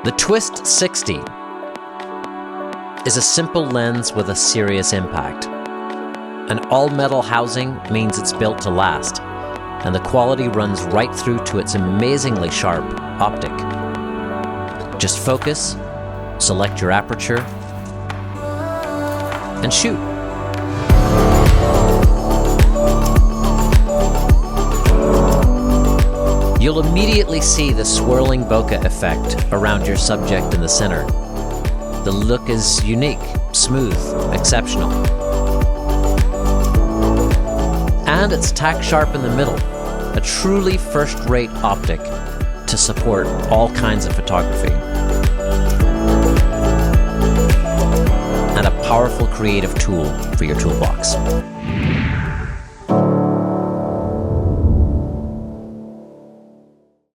The Twist 60 is a simple lens with a serious impact. An all-metal housing means it's built to last, and the quality runs right through to its amazingly sharp optic. Just focus, select your aperture, and shoot. You'll immediately see the swirling bokeh effect around your subject in the center. The look is unique, smooth, exceptional. And it's tack sharp in the middle, a truly first-rate optic to support all kinds of photography. And a powerful creative tool for your toolbox.